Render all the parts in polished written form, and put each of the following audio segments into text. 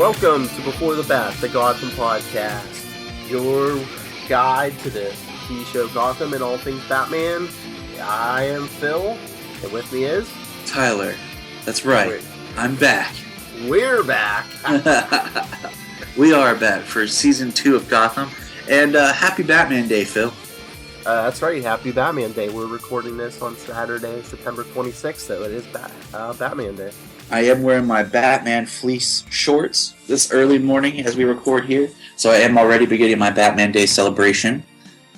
Welcome to Before the Bat, the Gotham podcast, your guide to the TV show Gotham and all things Batman. I am Phil, and with me is... Tyler. That's right. I'm back. We're back. We are back for Season 2 of Gotham, and happy Batman Day, Phil. That's right, happy Batman Day. We're recording this on Saturday, September 26th, so it is Batman Day. I am wearing my Batman fleece shorts this early morning as we record here, so I am already beginning my Batman Day celebration.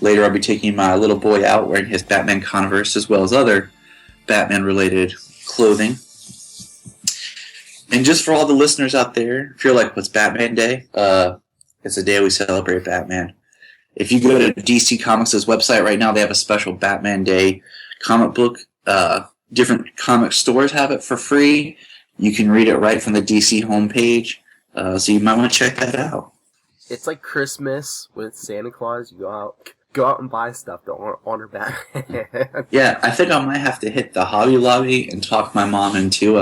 Later I'll be taking my little boy out wearing his Batman Converse as well as other Batman-related clothing. And just for all the listeners out there, if you're like, what's Batman Day? It's a day we celebrate Batman. If you go to DC Comics' website right now, they have a special Batman Day comic book. Different comic stores have it for free. You can read it right from the DC homepage, so you might want to check that out. It's like Christmas with Santa Claus. You go out and buy stuff to honor Batman. Yeah, I think I might have to hit the Hobby Lobby and talk my mom into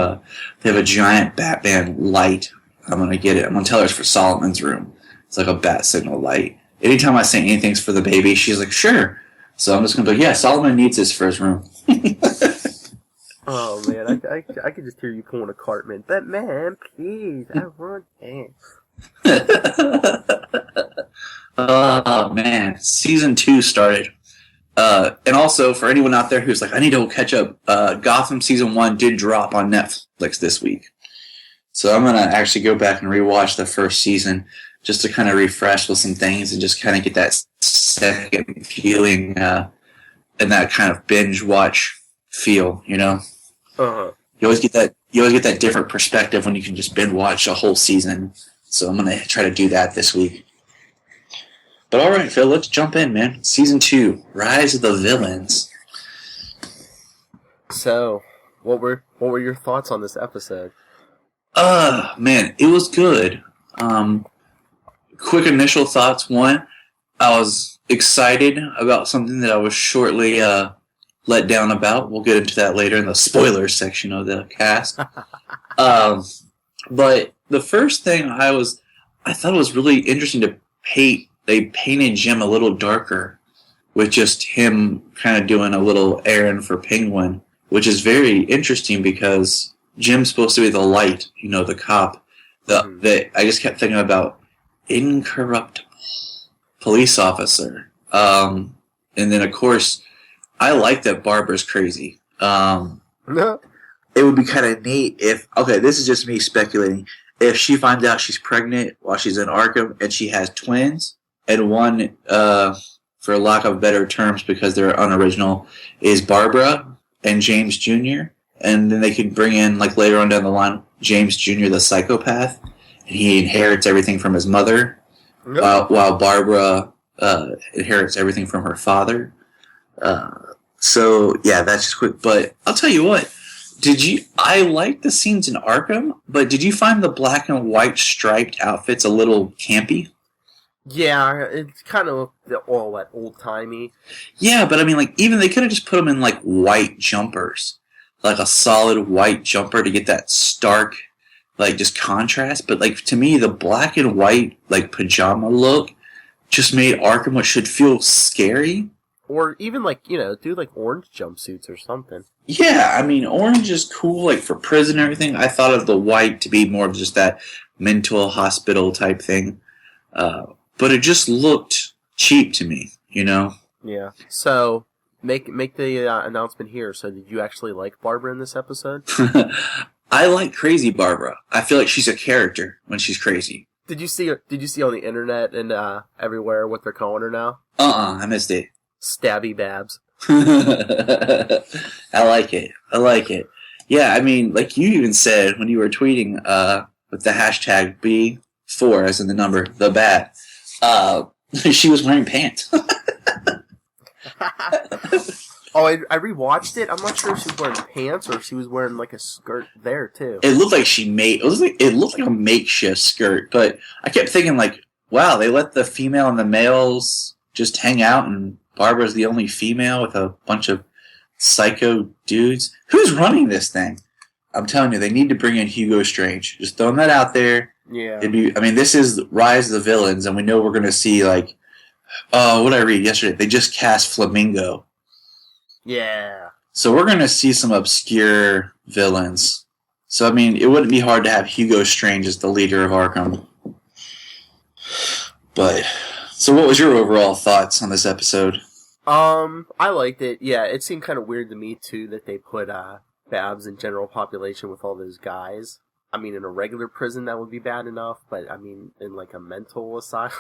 they have a giant Batman light. I'm going to get it. I'm going to tell her it's for Solomon's room. It's like a bat signal light. Anytime I say anything's for the baby, she's like, sure. So I'm just going to be like, yeah, Solomon needs this for his room. Oh, man, I could just hear you pulling a Cartman. But, man, please, I want that. Oh, man. Season 2 started. And also, for anyone out there who's like, I need to catch up, Gotham Season 1 did drop on Netflix this week. So I'm going to actually go back and rewatch the first season just to kind of refresh with some things and just kind of get that second feeling and that kind of binge watch feel, you know? Uh-huh. You always get that different perspective when you can just binge watch a whole season. So I'm going to try to do that this week. But all right, Phil, let's jump in, man. Season 2, Rise of the Villains. So, what were your thoughts on this episode? Man, it was good. Quick initial thoughts. One, I was excited about something that I was shortly let down about. We'll get into that later in the spoilers section of the cast. But the first thing I thought it was really interesting to paint. They painted Jim a little darker with just him kind of doing a little errand for Penguin, which is very interesting because Jim's supposed to be the light, you know, the cop. I just kept thinking about incorruptible police officer. And then, of course, I like that Barbara's crazy. It would be kind of neat if, okay, this is just me speculating, if she finds out she's pregnant while she's in Arkham and she has twins, and one, for lack of better terms because they're unoriginal, is Barbara and James Jr., and then they could bring in, like later on down the line, James Jr., the psychopath, and he inherits everything from his mother, while Barbara inherits everything from her father. So, yeah, that's just quick. But I'll tell you what, I like the scenes in Arkham, but did you find the black and white striped outfits a little campy? Yeah, it's kind of all that old-timey. Yeah, but I mean, like, even they could have just put them in, like, white jumpers. Like a solid white jumper to get that stark, like, just contrast. But, like, to me, the black and white, like, pajama look just made Arkham what should feel scary. Or even, like, you know, do, like, orange jumpsuits or something. Yeah, I mean, orange is cool, like, for prison and everything. I thought of the white to be more of just that mental hospital type thing. But it just looked cheap to me, you know? Yeah. So, make the announcement here. So, did you actually like Barbara in this episode? I like crazy Barbara. I feel like she's a character when she's crazy. Did you see on the internet and everywhere what they're calling her now? I missed it. Stabby Babs. I like it. Yeah, I mean, like you even said when you were tweeting with the hashtag B4, as in the number, the bat, she was wearing pants. Oh, I rewatched it. I'm not sure if she was wearing pants or if she was wearing like a skirt there too. It looked like it looked like a makeshift skirt, but I kept thinking like, wow, they let the female and the males just hang out, and Barbara's the only female with a bunch of psycho dudes. Who's running this thing? I'm telling you, they need to bring in Hugo Strange. Just throwing that out there. Yeah. This is Rise of the Villains, and we know we're going to see, like, what did I read yesterday? They just cast Flamingo. Yeah. So we're going to see some obscure villains. So, it wouldn't be hard to have Hugo Strange as the leader of Arkham. But, so what was your overall thoughts on this episode? I liked it. Yeah, it seemed kind of weird to me, too, that they put, Babs in general population with all those guys. In a regular prison, that would be bad enough, but, in, like, a mental asylum.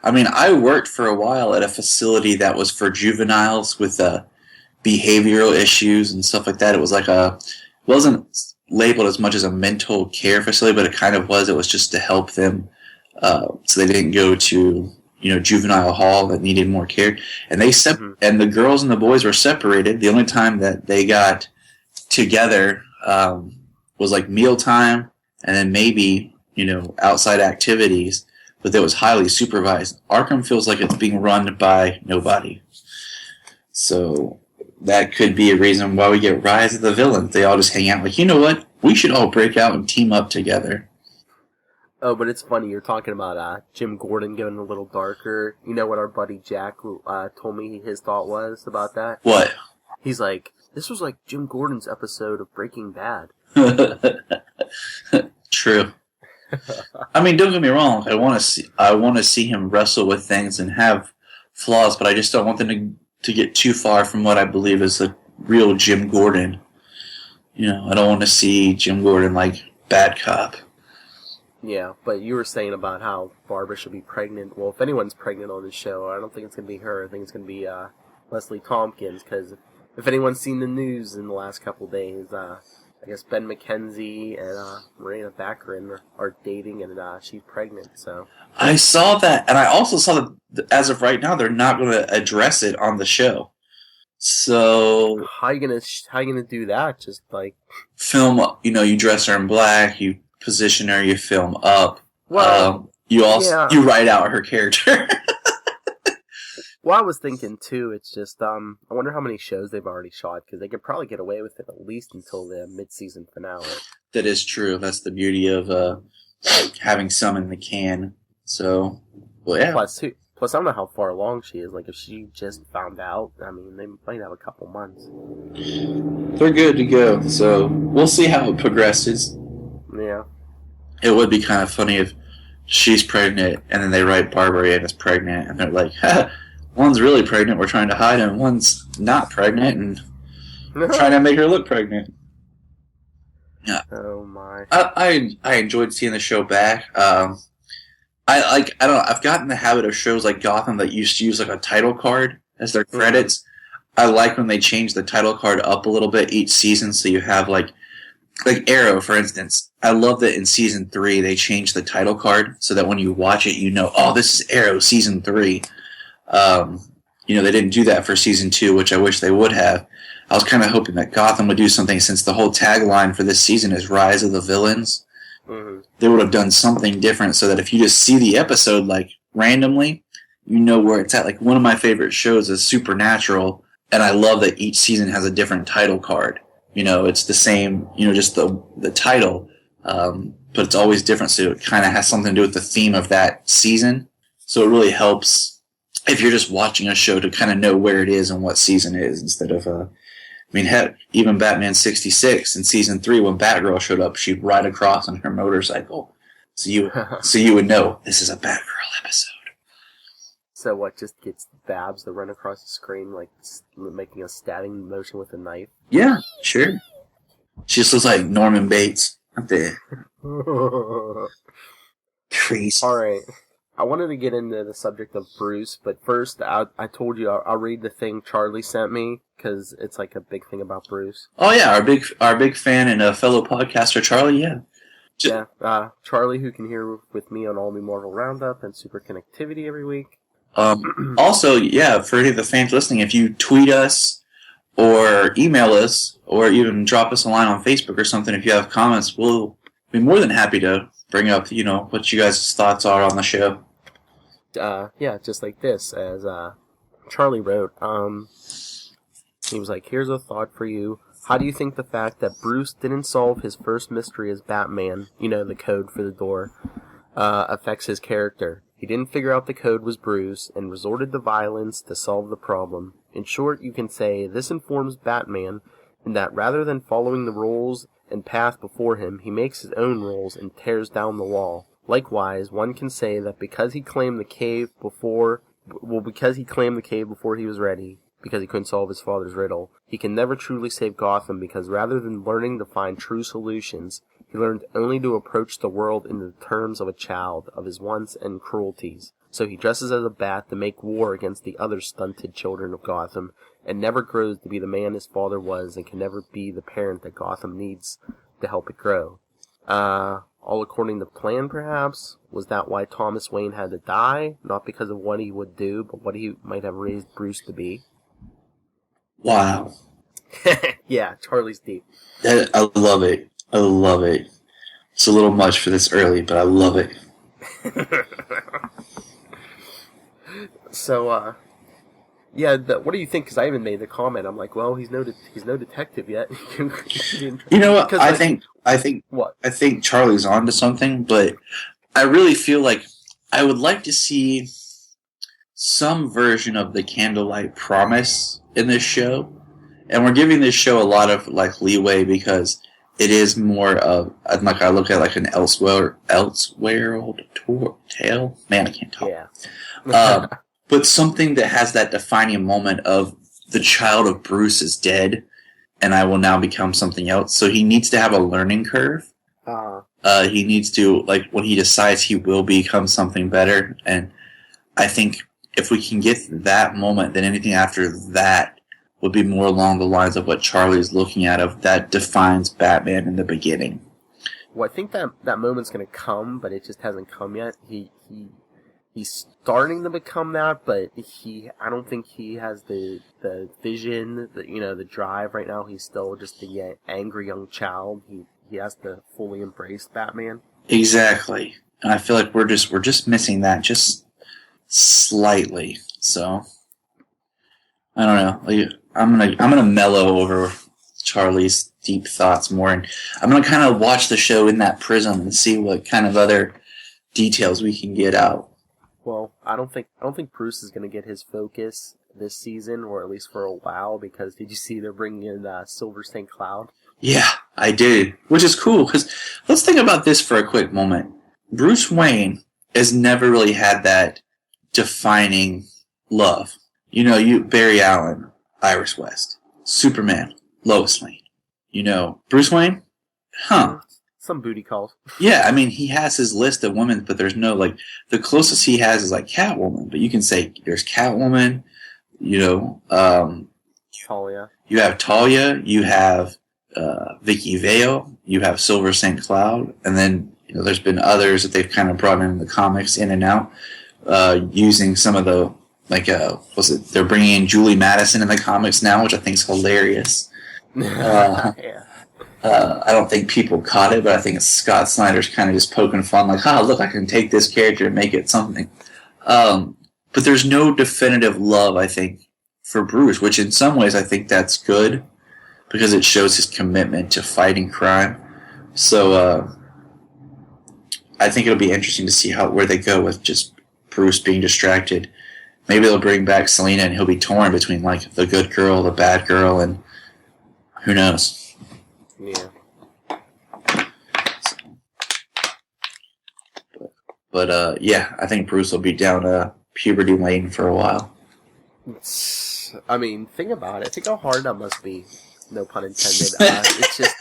I worked for a while at a facility that was for juveniles with, behavioral issues and stuff like that. It was like wasn't labeled as much as a mental care facility, but it kind of was. It was just to help them, so they didn't go to, juvenile hall that needed more care. And and the girls and the boys were separated. The only time that they got together was like mealtime and then maybe, outside activities, but it was highly supervised. Arkham feels like it's being run by nobody. So that could be a reason why we get Rise of the Villains. They all just hang out like, you know what? We should all break out and team up together. Oh, but it's funny. You're talking about Jim Gordon getting a little darker. You know what our buddy Jack told me his thought was about that? What? He's like, this was like Jim Gordon's episode of Breaking Bad. True. Don't get me wrong. I want to see him wrestle with things and have flaws, but I just don't want them to get too far from what I believe is the real Jim Gordon. I don't want to see Jim Gordon like bad cop. Yeah, but you were saying about how Barbara should be pregnant. Well, if anyone's pregnant on this show, I don't think it's going to be her. I think it's going to be Leslie Tompkins, because if anyone's seen the news in the last couple of days, I guess Ben McKenzie and Marina Baccarin are dating, and she's pregnant. So I saw that, and I also saw that as of right now, they're not going to address it on the show. So how you gonna do that? Just like film, you dress her in black, you position her, you film up. Well, you you write out her character. Well, I was thinking too. It's just I wonder how many shows they've already shot, because they could probably get away with it at least until the mid-season finale. That is true. That's the beauty of having some in the can. So, well, yeah. Plus, I don't know how far along she is. Like, if she just found out, they might have a couple months. They're good to go. So we'll see how it progresses. Yeah. It would be kind of funny if she's pregnant and then they write Barbara in as pregnant and they're like, one's really pregnant, we're trying to hide him. One's not pregnant and we're trying to make her look pregnant. Yeah. Oh my. I enjoyed seeing the show back. I've gotten the habit of shows like Gotham that used to use like a title card as their credits. I like when they change the title card up a little bit each season, so you have like Arrow, for instance. I love that in season 3 they changed the title card so that when you watch it, oh, this is Arrow season 3. They didn't do that for season 2, which I wish they would have. I was kind of hoping that Gotham would do something, since the whole tagline for this season is Rise of the Villains. Mm-hmm. They would have done something different so that if you just see the episode like randomly, you know where it's at. Like, one of my favorite shows is Supernatural, and I love that each season has a different title card. It's the same, just the title, but it's always different, so it kind of has something to do with the theme of that season. So it really helps if you're just watching a show to kind of know where it is and what season it is, instead of, heck, even Batman 66 in season 3, when Batgirl showed up, she'd ride across on her motorcycle. So you would know this is a Batgirl episode. So what, just gets Babs to run across the screen, like, making a stabbing motion with a knife? Yeah, sure. She just looks like Norman Bates up there. Crazy. Alright. I wanted to get into the subject of Bruce, but first, I told you I'll read the thing Charlie sent me, because it's like a big thing about Bruce. Oh yeah, our big fan and a fellow podcaster, Charlie, yeah. Charlie, who can hear with me on All New Marvel Roundup and Super Connectivity every week. Also, yeah, for any of the fans listening, if you tweet us or email us or even drop us a line on Facebook or something, if you have comments, we'll be more than happy to bring up, what you guys' thoughts are on the show. Yeah, just like this, as Charlie wrote, he was like, here's a thought for you. How do you think the fact that Bruce didn't solve his first mystery as Batman, the code for the door, affects his character? He didn't figure out the code was Bruce and resorted to violence to solve the problem. In short, you can say this informs Batman in that rather than following the rules and path before him, he makes his own rules and tears down the wall. Likewise, one can say that because he claimed the cave before he was ready, because he couldn't solve his father's riddle, he can never truly save Gotham because rather than learning to find true solutions, he learned only to approach the world in the terms of a child, of his wants and cruelties. So he dresses as a bat to make war against the other stunted children of Gotham, and never grows to be the man his father was, and can never be the parent that Gotham needs to help it grow. All according to plan, perhaps? Was that why Thomas Wayne had to die? Not because of what he would do, but what he might have raised Bruce to be? Wow. Yeah, Charlie's deep. I love it. I love it. It's a little much for this early, but I love it. So, yeah, what do you think? Because I even made the comment. I'm like, well, he's no detective yet. You know what? I think what? I think Charlie's onto something, but I really feel like I would like to see some version of the Candlelight Promise in this show, and we're giving this show a lot of leeway because it is more of I look at an elsewhere tale. Man, I can't talk. Yeah. But something that has that defining moment of the child of Bruce is dead, and I will now become something else. So he needs to have a learning curve. He needs to, when he decides he will become something better. And I think if we can get that moment, then anything after that would be more along the lines of what Charlie's looking at, of that defines Batman in the beginning. Well, I think that moment's going to come, but it just hasn't come yet. He's starting to become that, but I don't think he has the vision, the drive right now. He's still just a angry young child. He has to fully embrace Batman. Exactly. And I feel like we're just missing that just slightly. So I don't know. I'm gonna mellow over Charlie's deep thoughts more, and I'm gonna kind of watch the show in that prism and see what kind of other details we can get out. Well, I don't think Bruce is going to get his focus this season, or at least for a while, because did you see they're bringing in Silver St. Cloud? Yeah, I did, which is cool, because let's think about this for a quick moment. Bruce Wayne has never really had that defining love. Barry Allen, Iris West, Superman, Lois Lane. Bruce Wayne? Huh. Some booty calls. Yeah, I mean, he has his list of women, but there's no, the closest he has is, Catwoman. But you can say there's Catwoman, Talia. You have Talia, you have Vicky Vale, you have Silver St. Cloud, and then, there's been others that they've kind of brought in the comics in and out, using some of the, they're bringing in Julie Madison in the comics now, which I think is hilarious. Yeah. I don't think people caught it, but I think Scott Snyder's kind of just poking fun, look, I can take this character and make it something. But there's no definitive love, I think, for Bruce, which in some ways I think that's good, because it shows his commitment to fighting crime. So I think it'll be interesting to see where they go with just Bruce being distracted. Maybe they'll bring back Selina and he'll be torn between the good girl, the bad girl, and who knows. Yeah. But yeah, I think Bruce will be down puberty lane for a while. I mean, think about it. Think how hard that must be. No pun intended. It's just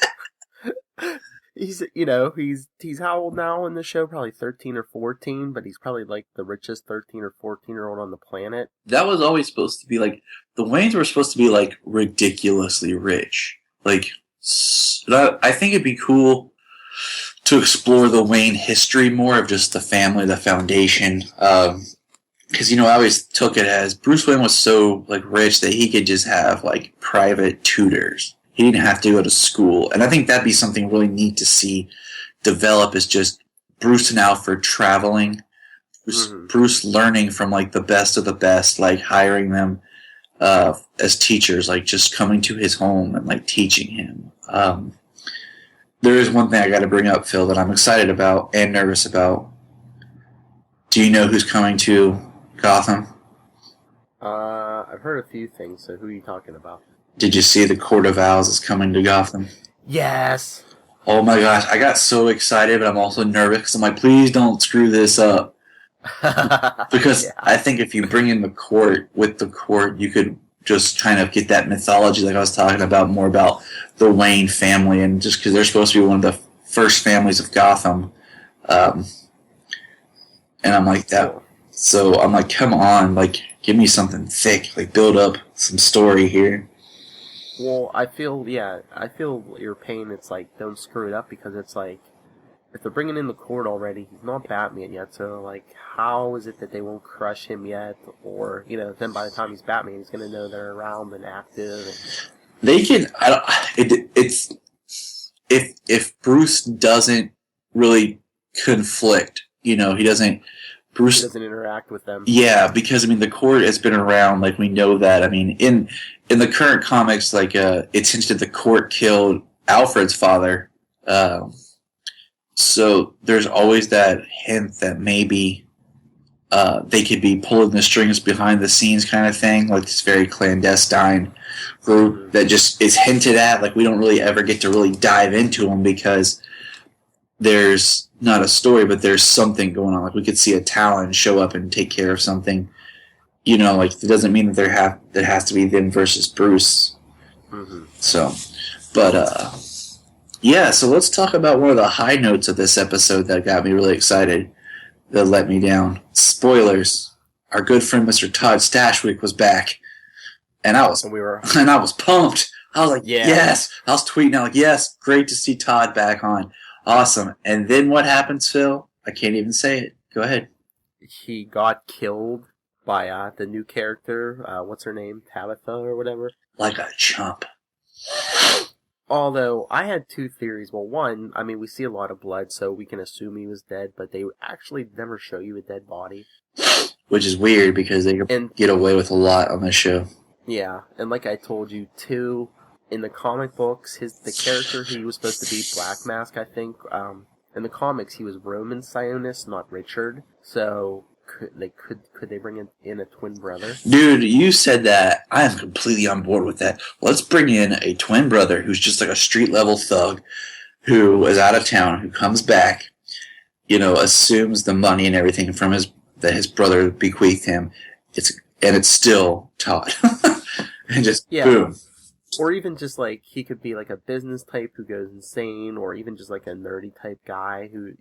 he's how old now in the show? Probably 13 or 14, but he's probably the richest 13 or 14-year-old on the planet. That was always supposed to be the Waynes were supposed to be ridiculously rich. I think it'd be cool to explore the Wayne history more of just the family, the foundation. Because, I always took it as Bruce Wayne was so, rich that he could just have, private tutors. He didn't have to go to school. And I think that'd be something really neat to see develop, is just Bruce and Alfred traveling. Bruce learning from, the best of the best, hiring them. as teachers, like just coming to his home and like teaching him. There is one thing I got to bring up, Phil, that I'm excited about and nervous about. Do you know who's coming to Gotham? I've heard a few things, so who are you talking about? Did you see the Court of Owls is coming to Gotham? Yes! Oh my gosh, I got so excited, but I'm also nervous because I'm like, please don't screw this up. Because yeah. I think if you bring in the court with the court, you could just kind of get that mythology like I was talking about, more about the Wayne family, and just because they're supposed to be one of the first families of Gotham. And I'm like that. So I'm like, come on, like, give me something thick, like build up some story here. Well, I feel your pain. It's like, don't screw it up, because it's like, if they're bringing in the court already, he's not Batman yet, so, like, how is it that they won't crush him yet? Or, then by the time he's Batman, he's going to know they're around and active. And... They can, if Bruce doesn't really conflict, he doesn't interact with them. Yeah, because, the court has been around, like, we know that. In the current comics, like, it's hinted the court killed Alfred's father, so there's always that hint that maybe they could be pulling the strings behind the scenes kind of thing, like this very clandestine group that just is hinted at. Like, we don't really ever get to really dive into them because there's not a story, but there's something going on. Like, we could see a Talon show up and take care of something. Like, it doesn't mean that there has to be them versus Bruce. Mm-hmm. So, but yeah, so let's talk about one of the high notes of this episode that got me really excited, that let me down. Spoilers. Our good friend Mr. Todd Stashwick was back. And I was pumped. I was like, yes. I was tweeting out, like, yes, great to see Todd back on. Awesome. And then what happens, Phil? I can't even say it. Go ahead. He got killed by the new character. What's her name? Tabitha or whatever? Like a chump. Although, I had two theories. Well, one, we see a lot of blood, so we can assume he was dead, but they actually never show you a dead body. Which is weird, because they get away with a lot on this show. Yeah, and like I told you, too, in the comic books, the character he was supposed to be, Black Mask, I think, in the comics he was Roman Sionis, not Richard, so... Could they bring in a twin brother? Dude, you said that. I am completely on board with that. Let's bring in a twin brother who's just like a street-level thug who is out of town, who comes back, assumes the money and everything from that his brother bequeathed him. It's still Todd. And just boom. Or even just, like, he could be, like, a business type who goes insane, or even just, like, a nerdy type guy who,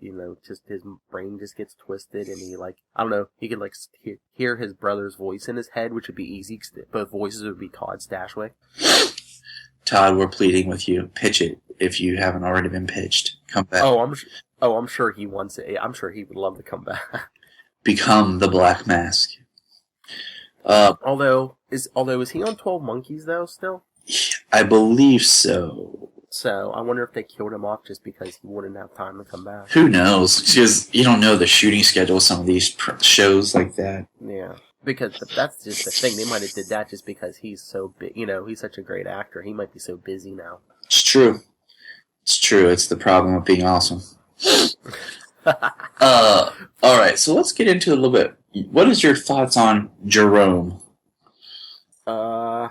just his brain just gets twisted, and he, like, I don't know, he could, like, hear his brother's voice in his head, which would be easy, because both voices would be Todd Stashwick. Todd, we're pleading with you. Pitch it if you haven't already been pitched. Come back. I'm sure he wants it. I'm sure he would love to come back. Become the Black Mask. Although, is he on 12 Monkeys, though, still? I believe so. So, I wonder if they killed him off just because he wouldn't have time to come back. Who knows? Because you don't know the shooting schedule of some of these shows like that. Yeah. Because that's just the thing. They might have did that just because he's so big. He's such a great actor. He might be so busy now. It's true. It's the problem of being awesome. Alright, so let's get into a little bit. What is your thoughts on Jerome? I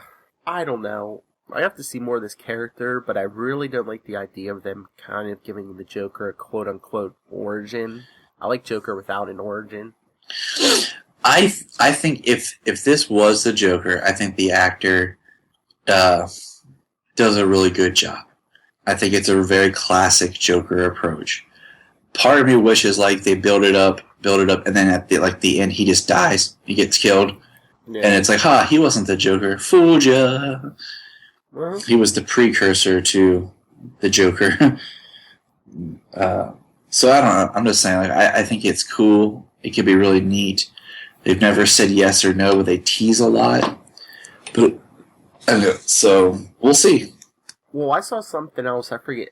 don't know. I have to see more of this character, but I really don't like the idea of them kind of giving the Joker a quote-unquote origin. I like Joker without an origin. I think if this was the Joker, I think the actor does a really good job. I think it's a very classic Joker approach. Part of me wishes like they build it up, and then at the end he just dies. He gets killed. Yeah. And it's like, he wasn't the Joker. Fooled ya. Well, he was the precursor to the Joker. So I don't know. I'm just saying, like, I think it's cool. It could be really neat. They've never said yes or no, but they tease a lot. But I don't know. So we'll see. Well, I saw something else. I forget.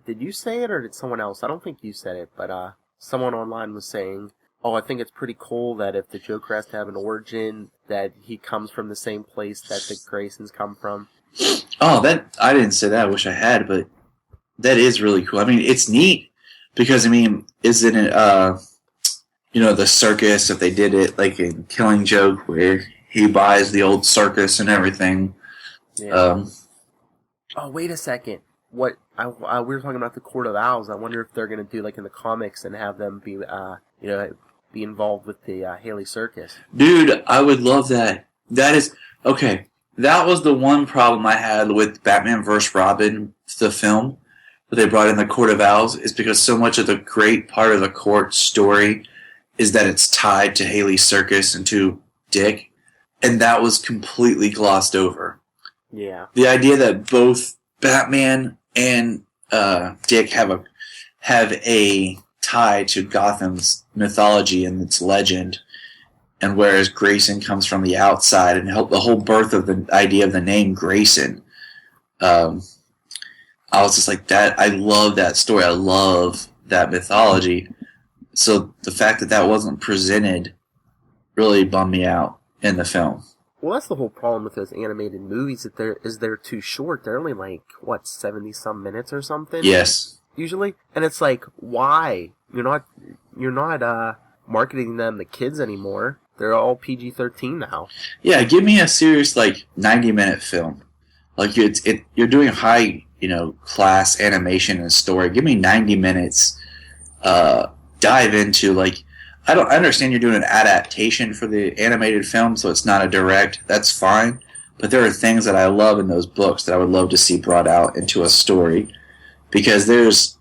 Did you say it or did someone else? I don't think you said it, but someone online was saying, I think it's pretty cool that if the Joker has to have an origin, that he comes from the same place that the Graysons come from. Oh, I didn't say that. I wish I had, but that is really cool. I mean, it's neat because, I mean, isn't it, the Circus, if they did it like in Killing Joke, where he buys the old circus and everything. Yeah. Oh, wait a second. We were talking about the Court of Owls. I wonder if they're going to do like in the comics and have them be, be involved with the Haly Circus. Dude, I would love that. That is okay. That was the one problem I had with Batman vs. Robin, the film, that they brought in the Court of Owls, is because so much of the great part of the court story is that it's tied to Haly's Circus and to Dick, and that was completely glossed over. Yeah. The idea that both Batman and Dick have a tie to Gotham's mythology and its legend, and whereas Grayson comes from the outside, and the whole birth of the idea of the name Grayson, I was just like, that. I love that story. I love that mythology. So the fact that wasn't presented really bummed me out in the film. Well, that's the whole problem with those animated movies, that they're too short. They're only like, 70-some minutes or something? Yes. Usually. And it's like, why? You're not marketing them to kids anymore. They're all PG-13 now. Yeah, give me a serious, 90-minute film. Like, you're doing high, class animation and story. Give me 90 minutes. Dive into, I understand you're doing an adaptation for the animated film, so it's not a direct. That's fine. But there are things that I love in those books that I would love to see brought out into a story. Because there's,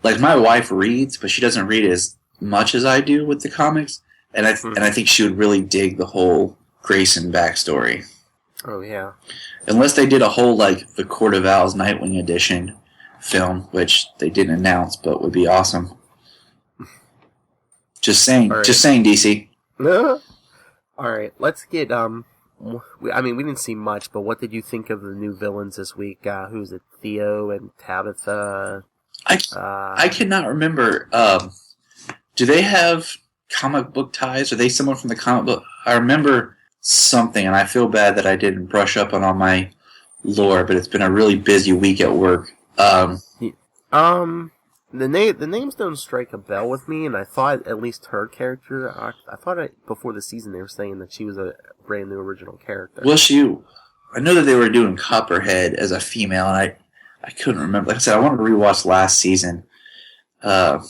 my wife reads, but she doesn't read as much as I do with the comics. And I think she would really dig the whole Grayson backstory. Oh, yeah. Unless they did a whole, the Court of Owls Nightwing edition film, which they didn't announce, but would be awesome. Just saying. Right. Just saying, DC. Alright, let's get, we didn't see much, but what did you think of the new villains this week? Who's it? Theo and Tabitha? I cannot remember. Do they have comic book ties? Are they someone from the comic book? I remember something, and I feel bad that I didn't brush up on all my lore, but it's been a really busy week at work. The names don't strike a bell with me, and I thought at least her character, I thought before the season they were saying that she was a brand new original character. Well, I know that they were doing Copperhead as a female, and I couldn't remember. Like I said, I wanted to rewatch last season to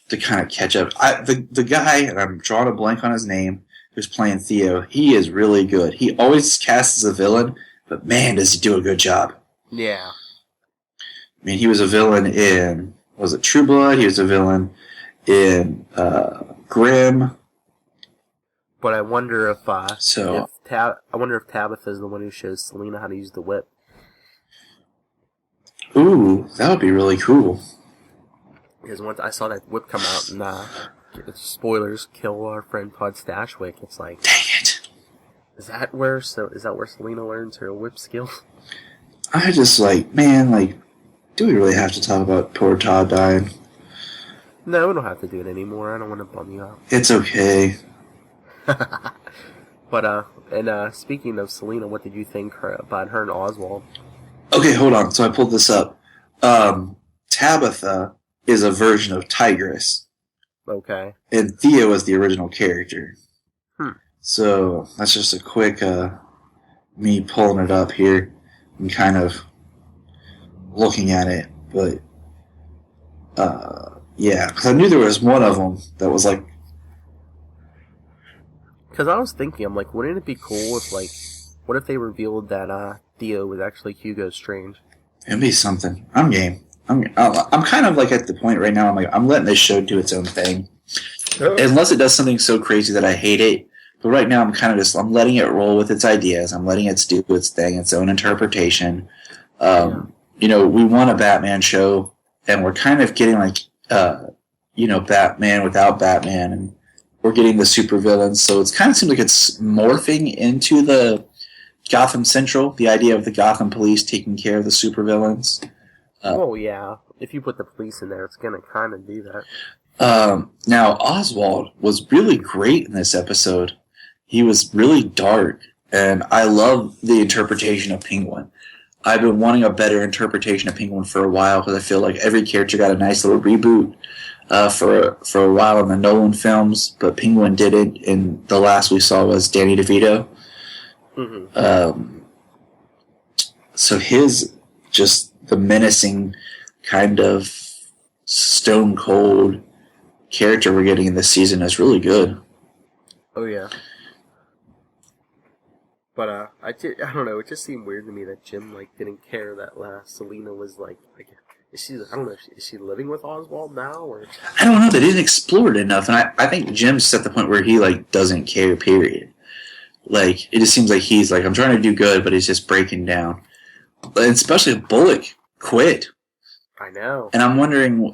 kind of catch up. The guy, and I'm drawing a blank on his name, who's playing Theo, he is really good. He always casts as a villain, but man, does he do a good job. Yeah. I mean, he was a villain in, was it True Blood? He was a villain in Grimm. But I wonder if Tabitha's the one who shows Selina how to use the whip. Ooh, that would be really cool. Because once I saw that whip come out and spoilers, kill our friend Todd Stashwick, it's like, dang it! Is that where Selina learns her whip skill? I just do we really have to talk about poor Todd dying? No, we don't have to do it anymore. I don't want to bum you out. It's okay. But, speaking of Selina, what did you think about her and Oswald? Okay, hold on. So I pulled this up. Tabitha is a version of Tigress. Okay. And Theo is the original character. So that's just a quick, me pulling it up here and kind of looking at it. But, yeah, because I knew there was one of them that was like... Because I was thinking, I'm like, wouldn't it be cool if, what if they revealed that Theo was actually Hugo Strange? It'd be something. I'm game. I'm kind of at the point right now, I'm letting this show do its own thing. Unless it does something so crazy that I hate it. But right now I'm kind of I'm letting it roll with its ideas. I'm letting it do its thing, its own interpretation. We want a Batman show, and we're kind of getting Batman without Batman, and we're getting the supervillains. So it kind of seems like it's morphing into the Gotham Central, the idea of the Gotham police taking care of the supervillains. Oh, yeah. If you put the police in there, it's going to kind of do that. Now, Oswald was really great in this episode. He was really dark, and I love the interpretation of Penguin. I've been wanting a better interpretation of Penguin for a while because I feel like every character got a nice little reboot for a while in the Nolan films, but Penguin did it, and the last we saw was Danny DeVito. Mm-hmm. So his, just the menacing kind of stone cold character we're getting in this season is really good. Oh yeah. But I don't know. It just seemed weird to me that Jim didn't care that Selena was is she? I don't know. Is she living with Oswald now, or? I don't know. They didn't explore it enough, and I think Jim's at the point where he doesn't care. Period. It just seems like he's I'm trying to do good, but he's just breaking down. And especially if Bullock quit. I know. And I'm wondering,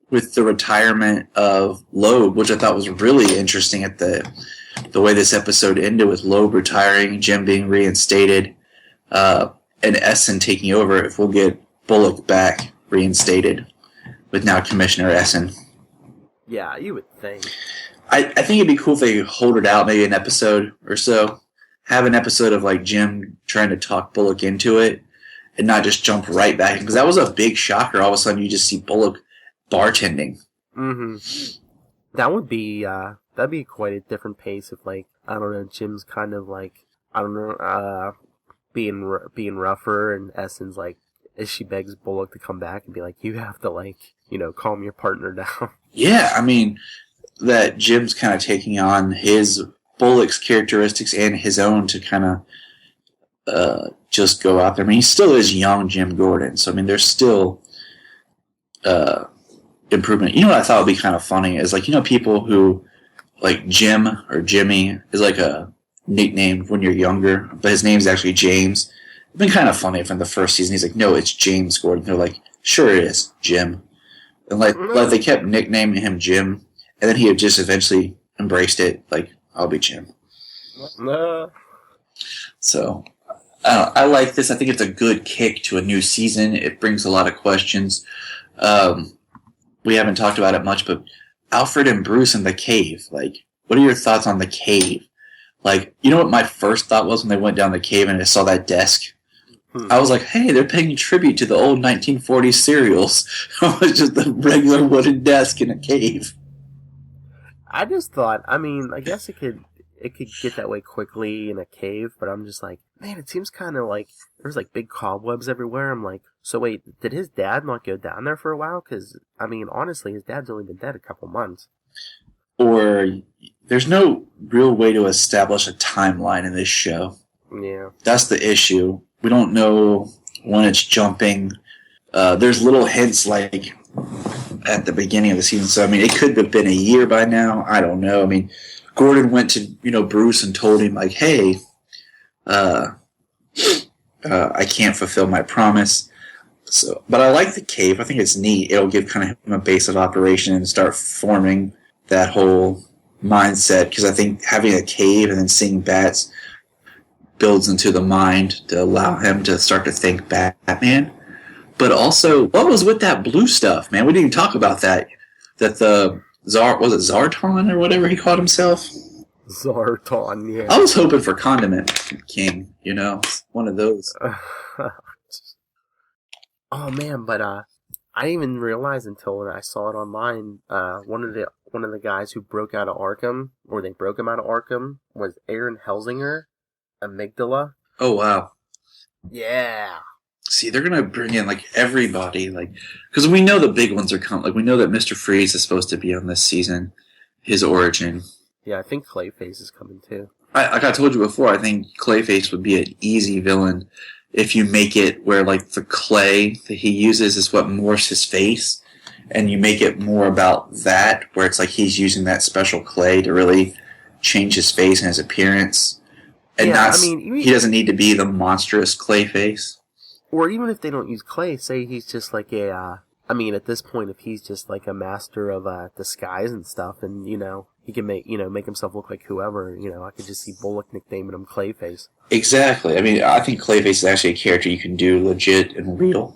with the retirement of Loeb, which I thought was really interesting at the way this episode ended with Loeb retiring, Jim being reinstated, and Essen taking over, if we'll get Bullock back reinstated with now Commissioner Essen. Yeah, you would think. I think it'd be cool if they hold it out, maybe an episode or so. Have an episode of Jim trying to talk Bullock into it and not just jump right back. Because that was a big shocker. All of a sudden you just see Bullock bartending. Mm-hmm. That would be, that'd be quite a different pace if, I don't know, Jim's kind of being rougher, and Essen's as she begs Bullock to come back and be you have to, calm your partner down. Yeah, I mean, that Jim's kind of taking on his Bullock's characteristics and his own to kind of just go out there. I mean, he still is young Jim Gordon, so I mean, there's still improvement. You know what I thought would be kind of funny is people who Jim or Jimmy is a nickname when you're younger, but his name's actually James. It's been kind of funny from the first season. He's no, it's James Gordon. They're sure it is, Jim. And they kept nicknaming him Jim, and then he had just eventually embraced it. I'll be Jim. So, I like this. I think it's a good kick to a new season. It brings a lot of questions. We haven't talked about it much, but Alfred and Bruce in the cave. What are your thoughts on the cave? You know what my first thought was when they went down the cave and I saw that desk? I was hey, they're paying tribute to the old 1940s serials. It was just a regular wooden desk in a cave. I just thought, I mean, I guess it could get that way quickly in a cave, but I'm just man, it seems kind of there's big cobwebs everywhere. I'm so wait, did his dad not go down there for a while? Because, I mean, honestly, his dad's only been dead a couple months. Or there's no real way to establish a timeline in this show. Yeah. That's the issue. We don't know when it's jumping. There's little hints at the beginning of the season. So, I mean, it could have been a year by now. I don't know. I mean, Gordon went to, Bruce and told him, hey, I can't fulfill my promise. So, but I like the cave. I think it's neat. It'll give kind of him a base of operation and start forming that whole mindset. Because I think having a cave and then seeing bats builds into the mind to allow him to start to think Batman. But also, what was with that blue stuff, man? We didn't even talk about that. That the was it Zartan or whatever he called himself? Zartan, yeah. I was hoping for Condiment King, one of those. Oh man, but I didn't even realize until I saw it online. One of the guys who broke out of Arkham, or they broke him out of Arkham, was Aaron Helsinger, Amygdala. Oh wow. Yeah. See, they're gonna bring in everybody, because we know the big ones are coming. We know that Mr. Freeze is supposed to be on this season, his origin. Yeah, I think Clayface is coming too. Like I told you before, I think Clayface would be an easy villain if you make it where the clay that he uses is what morphs his face, and you make it more about that, where it's he's using that special clay to really change his face and his appearance, and he doesn't need to be the monstrous Clayface. Or even if they don't use clay, say he's just at this point, if he's just a master of disguise and stuff, and he can make himself look like whoever, I could just see Bullock nicknaming him Clayface. Exactly. I mean, I think Clayface is actually a character you can do legit and real.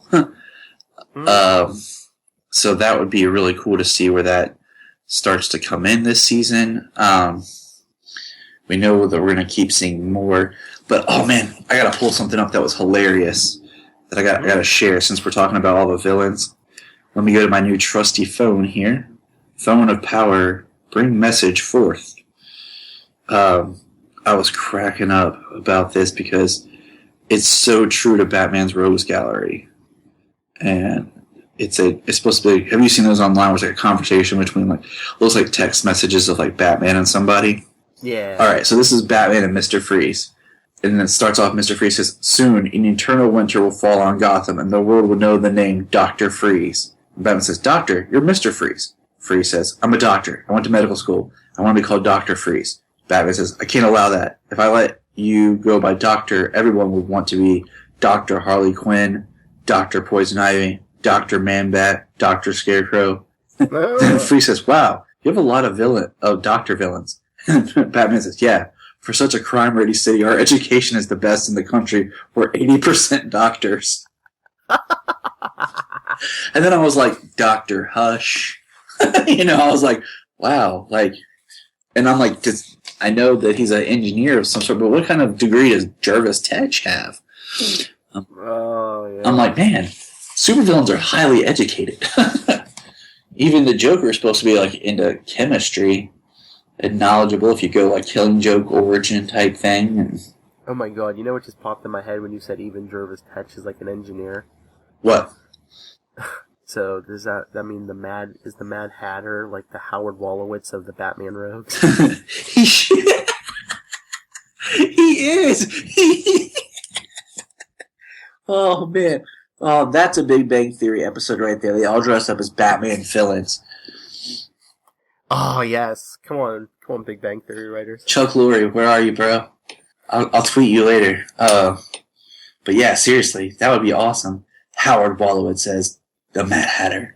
So that would be really cool to see where that starts to come in this season. We know that we're going to keep seeing more. But, oh man, I got to pull something up that was hilarious that I got to share since we're talking about all the villains. Let me go to my new trusty phone here. Phone of power, bring message forth. I was cracking up about this because it's so true to Batman's Rogues Gallery. And it's supposed to be, have you seen those online where it's like a conversation between looks like text messages of like Batman and somebody? Yeah. Alright, so this is Batman and Mr. Freeze. And then it starts off, Mr. Freeze says, soon an eternal winter will fall on Gotham and the world will know the name Dr. Freeze. And Batman says, Doctor, you're Mr. Freeze. Freeze says, I'm a doctor. I went to medical school. I want to be called Dr. Freeze. Batman says, I can't allow that. If I let you go by doctor, everyone would want to be Dr. Harley Quinn, Dr. Poison Ivy, Dr. Man-Bat, Dr. Scarecrow. Then Freeze says, wow, you have a lot of doctor villains. Batman says, yeah, for such a crime-ready city, our education is the best in the country. We're 80% doctors. And then I was like, Dr. Hush. I was like, wow. And I'm like, I know that he's an engineer of some sort, but what kind of degree does Jervis Tetch have? Yeah. I'm like, man, supervillains are highly educated. Even the Joker is supposed to be into chemistry and knowledgeable if you go Killing Joke origin type thing. And oh my god, you know what just popped in my head when you said even Jervis Tetch is an engineer? What? So does that mean the Mad Hatter the Howard Wolowitz of the Batman Rogues? He is. Oh man. Oh, that's a Big Bang Theory episode right there. They all dress up as Batman villains. Oh yes. Come on, Big Bang Theory writers. Chuck Lorre, where are you, bro? I'll tweet you later. But yeah, seriously, that would be awesome. Howard Wolowitz says, the Mad Hatter.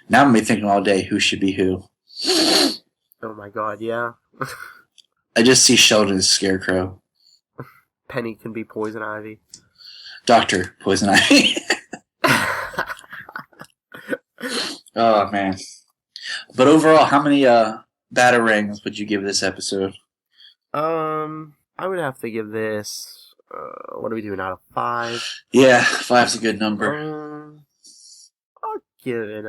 Now I'm going to be thinking all day who should be who. Oh my god, yeah. I just see Sheldon as Scarecrow. Penny can be Poison Ivy. Dr. Poison Ivy. Oh, man. But overall, how many Batarangs would you give this episode? I would have to give this, what are we doing, out of 5? Yeah, 5's a good number. I'll give it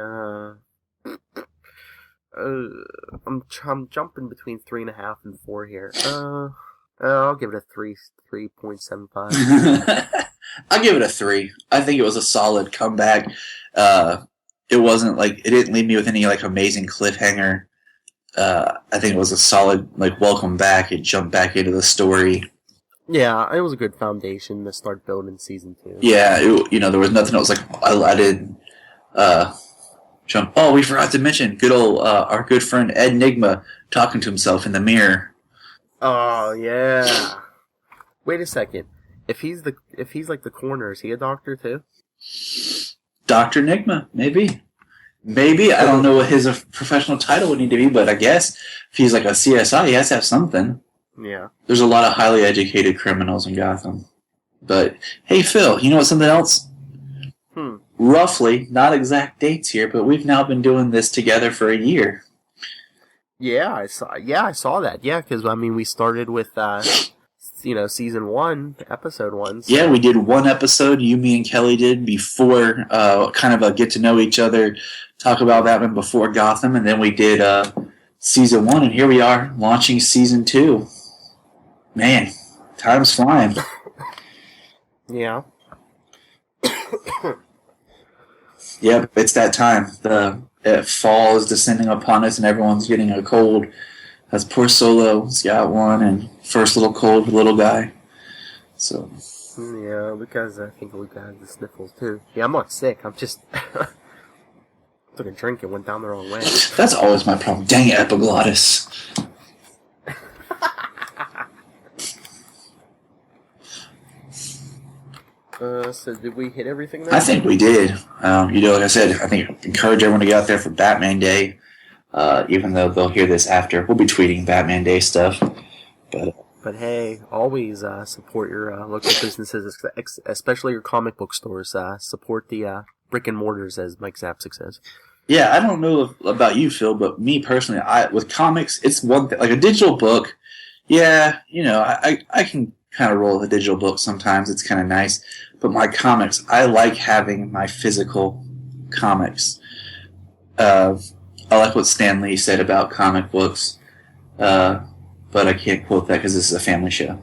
I'm jumping between 3.5 and 4 here. I'll give it a 3.75. I'll give it a 3. I think it was a solid comeback. It wasn't it didn't leave me with any amazing cliffhanger. I think it was a solid welcome back. It jumped back into the story. Yeah, it was a good foundation to start building season 2. Yeah, there was nothing else I didn't jump. Oh, we forgot to mention good old our good friend Ed Nigma talking to himself in the mirror. Oh yeah. Wait a second. If he's the coroner, is he a doctor too? Dr. Nigma, maybe. I don't know what his professional title would need to be, but I guess if he's a CSI, he has to have something. Yeah. There's a lot of highly educated criminals in Gotham. But, hey Phil, you know what, something else? Roughly, not exact dates here, but we've now been doing this together for a year. Yeah, I saw that. Yeah, because, we started with, season 1, episode 1. So. Yeah, we did one episode, me and Kelly did, before, kind of a get to know each other, talk about Batman before Gotham, and then we did season 1, and here we are, launching season 2. Man, time's flying. Yeah. Yep, it's that time. The fall is descending upon us, and everyone's getting a cold. As poor Solo's got one, and first little cold little guy. So. Yeah, because I think Luca has the sniffles too. Yeah, I'm not sick. I'm just took a drink and went down the wrong way. That's always my problem. Dang it, epiglottis. So did we hit everything there? I think we did. Like I said, I think I encourage everyone to get out there for Batman Day. Even though they'll hear this after. We'll be tweeting Batman Day stuff. But hey, always support your local businesses, especially your comic book stores. Support the brick and mortars, as Mike Zapsik says. Yeah, I don't know about you, Phil, but me personally, with comics, it's one thing. Like a digital book, yeah, I can kind of roll with a digital book sometimes. It's kind of nice. But my comics, I like having my physical comics. I like what Stan Lee said about comic books, but I can't quote that because this is a family show.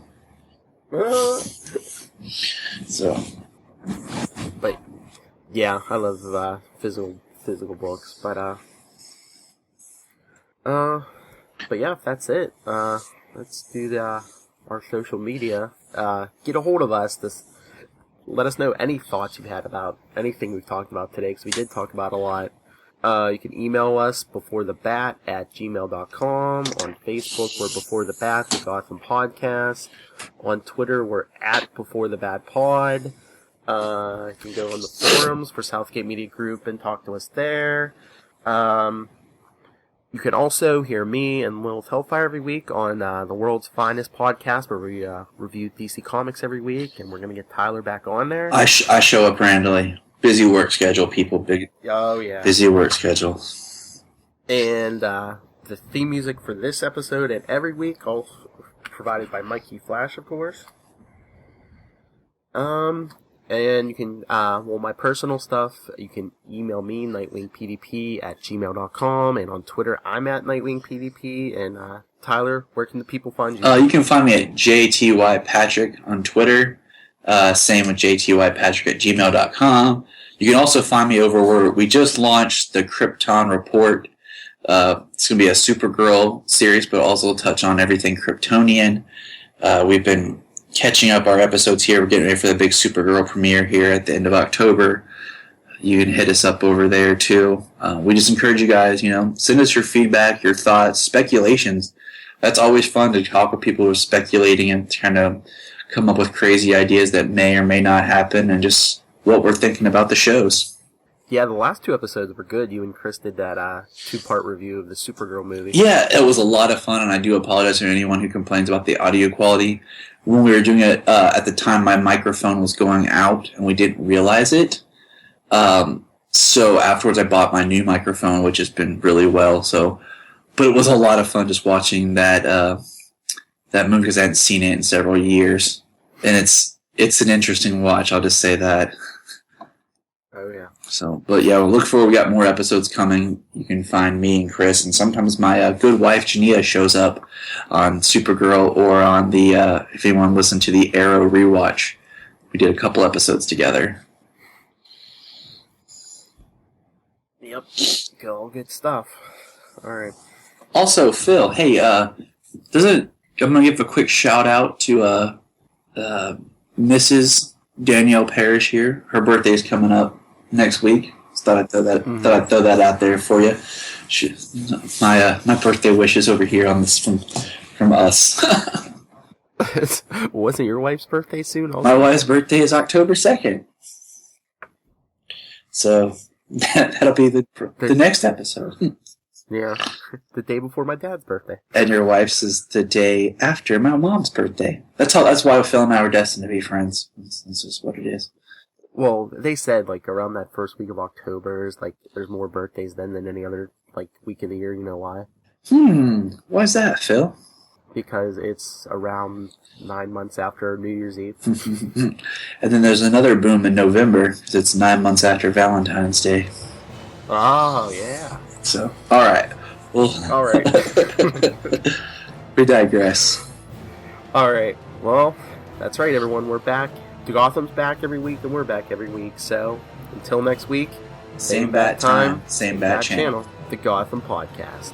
So, but yeah, I love physical books. But yeah, that's it. Let's do our social media. Get a hold of us. Let us know any thoughts you've had about anything we've talked about today, because we did talk about a lot. You can email us beforethebat@gmail.com. On Facebook, we're Before the Bat, the Gotham Podcast. On Twitter, we're @BeforeTheBatPod. You can go on the forums for Southgate Media Group and talk to us there. You can also hear me and Lil Hellfire every week on the World's Finest Podcast, where we review DC Comics every week, and we're going to get Tyler back on there. I show up randomly. Busy work schedule, people. Oh, yeah. Busy work schedule. And the theme music for this episode and every week, all provided by Mikey Flash, of course. And you can, my personal stuff, you can email me, nightwingpdp@gmail.com, and on Twitter, I'm @nightwingpdp, and, Tyler, where can the people find you? You can find me at JTYPatrick on Twitter, same with JTYPatrick@gmail.com. You can also find me over where we just launched the Krypton Report. It's going to be a Supergirl series, but also touch on everything Kryptonian. We've been catching up our episodes here. We're getting ready for the big Supergirl premiere here at the end of October. You can hit us up over there too. We just encourage you guys, send us your feedback, your thoughts, speculations. That's always fun to talk with people who are speculating and trying to come up with crazy ideas that may or may not happen, and just what we're thinking about the shows. Yeah, the last 2 episodes were good. You and Chris did that 2-part review of the Supergirl movie. Yeah, it was a lot of fun, and I do apologize to anyone who complains about the audio quality. When we were doing it, at the time, my microphone was going out, and we didn't realize it. So afterwards, I bought my new microphone, which has been really well. But it was a lot of fun just watching that movie, because I hadn't seen it in several years, and it's an interesting watch. I'll just say that. Oh yeah. But yeah, we'll look forward. We got more episodes coming. You can find me and Chris, and sometimes my good wife Jania shows up on Supergirl, or on the if anyone listened to the Arrow rewatch, we did a couple episodes together. Yep, all good stuff. All right. Also, Phil, hey, I'm gonna give a quick shout out to Mrs. Danielle Parrish here. Her birthday is coming up next week. Just thought I'd throw that out there for you. My birthday wishes over here on this from us. Wasn't your wife's birthday soon? Also? My wife's birthday is October 2nd. So that'll be the next episode. Yeah, the day before my dad's birthday. And your wife's is the day after my mom's birthday. That's why Phil and I were destined to be friends. This is what it is. Well, they said, around that first week of October, there's more birthdays then than any other, week of the year. You know why? Why is that, Phil? Because it's around 9 months after New Year's Eve. And then there's another boom in November, because it's 9 months after Valentine's Day. Oh, yeah. So, alright. Well, alright. We digress. Alright. Well, that's right, everyone. We're back. Gotham's back every week, and we're back every week. So, until next week, same bat time, same bat channel. The Gotham Podcast.